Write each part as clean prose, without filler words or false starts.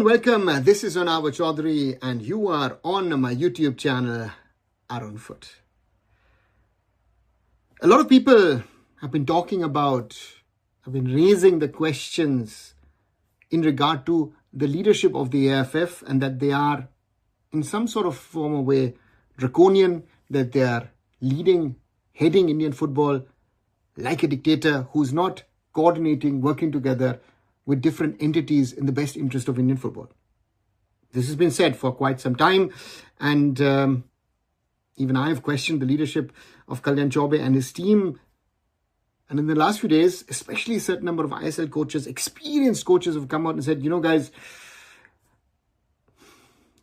welcome. This is Arunava Chaudhuri and you are on my YouTube channel, Arunfoot. A lot of people have been raising the questions in regard to the leadership of the AIFF and that they are in some sort of form of way draconian, that they are heading Indian football like a dictator who's not coordinating, working together with different entities in the best interest of Indian football. This has been said for quite some time, and even I have questioned the leadership of Kalyan Chaubey and his team. And in the last few days, especially a certain number of ISL coaches, experienced coaches, have come out and said, guys, it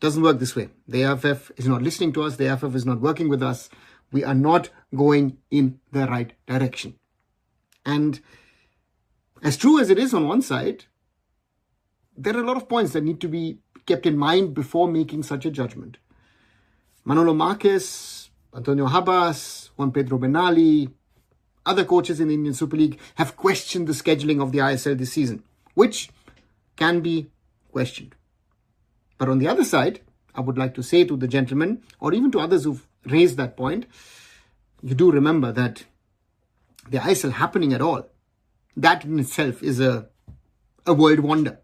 doesn't work this way. The AIFF is not listening to us. The AIFF is not working with us. We are not going in the right direction. And as true as it is on one side, there are a lot of points that need to be kept in mind before making such a judgment. Manolo Marquez, Antonio Habas, Juan Pedro Benali, other coaches in the Indian Super League have questioned the scheduling of the ISL this season, which can be questioned. But on the other side, I would like to say to the gentlemen, or even to others who've raised that point, you do remember that the ISL happening at all, that in itself is a world wonder.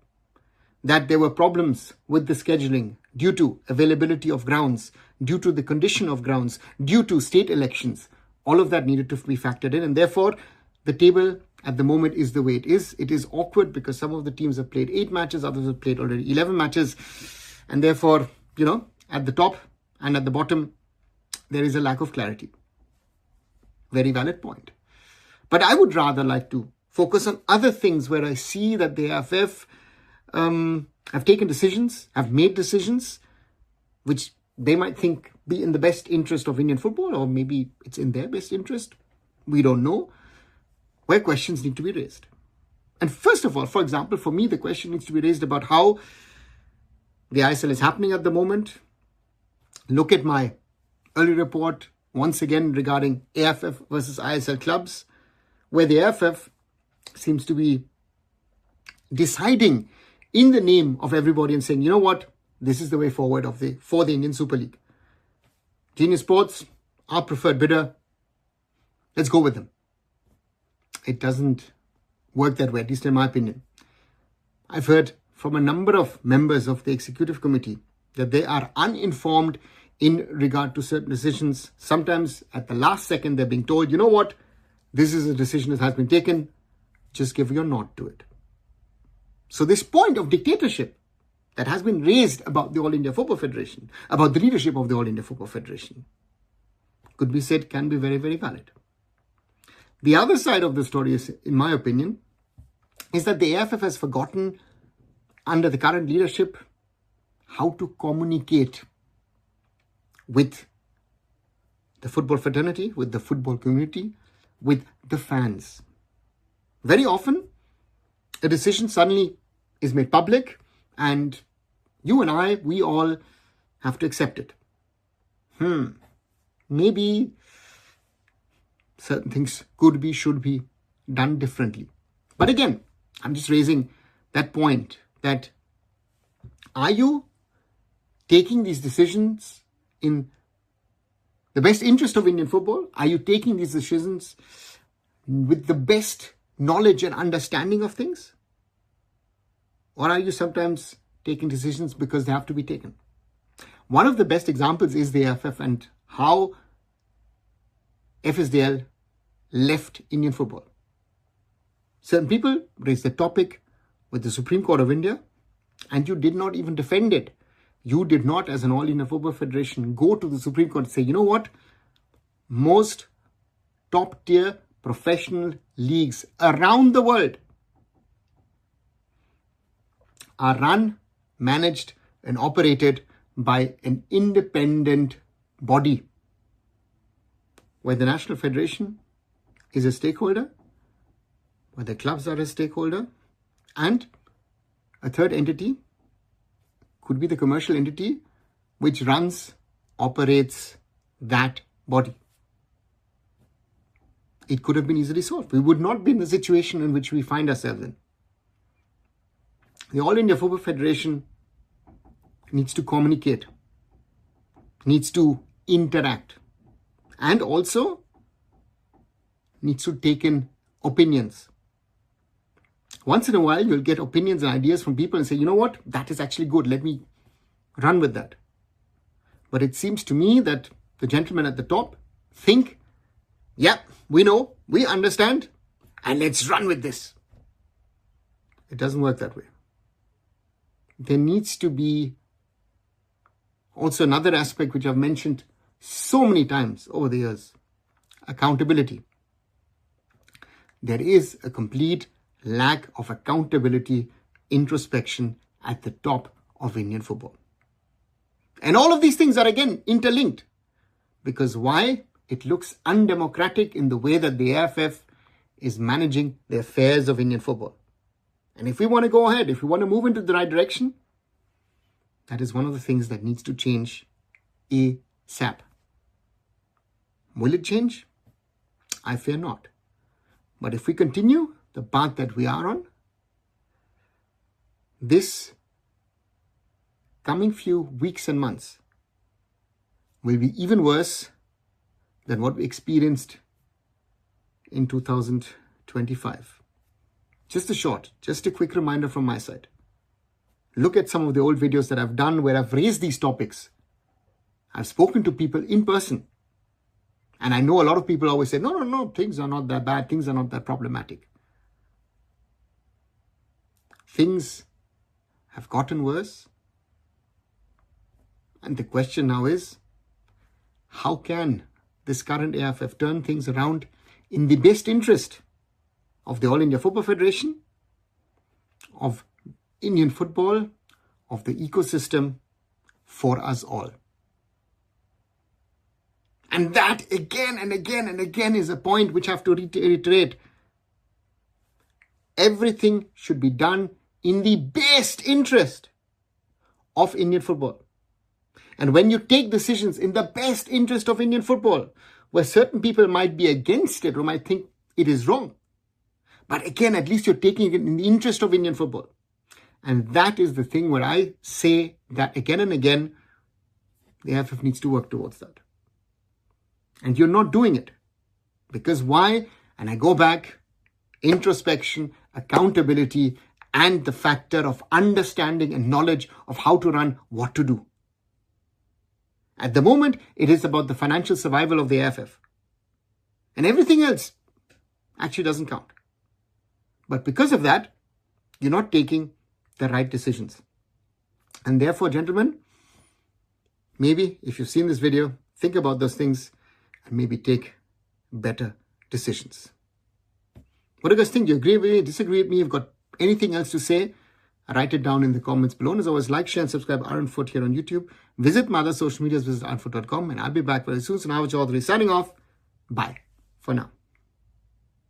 That there were problems with the scheduling due to availability of grounds, due to the condition of grounds, due to state elections. All of that needed to be factored in, and therefore the table at the moment is the way it is. It is awkward because some of the teams have played 8 matches, others have played already 11 matches, and therefore, at the top and at the bottom, there is a lack of clarity. Very valid point. But I would rather like to focus on other things where I see that the AIFF have taken decisions, have made decisions, which they might think be in the best interest of Indian football, or maybe it's in their best interest. We don't know, where questions need to be raised. And first of all, for example, for me, the question needs to be raised about how the ISL is happening at the moment. Look at my early report, once again, regarding AIFF versus ISL clubs, where the AIFF seems to be deciding in the name of everybody and saying, this is the way forward for the Indian Super League. Genius Sports, our preferred bidder. Let's go with them. It doesn't work that way, at least in my opinion. I've heard from a number of members of the executive committee that they are uninformed in regard to certain decisions. Sometimes at the last second, they're being told, this is a decision that has been taken. Just give your nod to it. So this point of dictatorship that has been raised about the All India Football Federation, about the leadership of the All India Football Federation, could be said can be very, very valid. The other side of the story is, in my opinion, is that the AIFF has forgotten, under the current leadership, how to communicate with the football fraternity, with the football community, with the fans. Very often, a decision suddenly is made public and you and I, we all have to accept it. Maybe certain things could be, should be done differently. But again, I'm just raising that point that are you taking these decisions in the best interest of Indian football? Are you taking these decisions with the best knowledge and understanding of things? Or are you sometimes taking decisions because they have to be taken? One of the best examples is the AIFF and how FSDL left Indian football. Certain people raised the topic with the Supreme Court of India and you did not even defend it. You did not, as an All India Football Federation, go to the Supreme Court and say, most top tier professional leagues around the world are run, managed and operated by an independent body where the National Federation is a stakeholder, where the clubs are a stakeholder, and a third entity could be the commercial entity which runs, operates that body. It could have been easily solved. We would not be in the situation in which we find ourselves in. The All India Football Federation needs to communicate, needs to interact, and also needs to take in opinions. Once in a while, you'll get opinions and ideas from people and say, you know what, that is actually good. Let me run with that. But it seems to me that the gentlemen at the top think, yeah, we know, we understand, and let's run with this. It doesn't work that way. There needs to be also another aspect which I've mentioned so many times over the years: accountability. There is a complete lack of accountability, introspection at the top of Indian football. And all of these things are again interlinked. Because why? It looks undemocratic in the way that the AIFF is managing the affairs of Indian football. And if we want to go ahead, if we want to move into the right direction, that is one of the things that needs to change ASAP. Will it change? I fear not. But if we continue the path that we are on, this coming few weeks and months will be even worse than what we experienced in 2025. Just a quick reminder from my side. Look at some of the old videos that I've done where I've raised these topics. I've spoken to people in person. And I know a lot of people always say, no, things are not that bad. Things are not that problematic. Things have gotten worse. And the question now is, how can this current AIFF turn things around in the best interest of the All India Football Federation, of Indian football, of the ecosystem, for us all? And that again and again and again is a point which I have to reiterate. Everything should be done in the best interest of Indian football. And when you take decisions in the best interest of Indian football, where certain people might be against it or might think it is wrong, but again, at least you're taking it in the interest of Indian football. And that is the thing where I say that again and again, the AIFF needs to work towards that. And you're not doing it. Because why? And I go back, introspection, accountability, and the factor of understanding and knowledge of how to run, what to do. At the moment, it is about the financial survival of the AIFF. And everything else actually doesn't count. But because of that, you're not taking the right decisions. And therefore, gentlemen, maybe if you've seen this video, think about those things and maybe take better decisions. What do you guys think? Do you agree with me? Disagree with me? You've got anything else to say? Write it down in the comments below. And as always, like, share and subscribe Arunfoot here on YouTube. Visit my other social medias, visit arunfoot.com, and I'll be back very soon. So Arunava Chaudhuri signing off. Bye for now.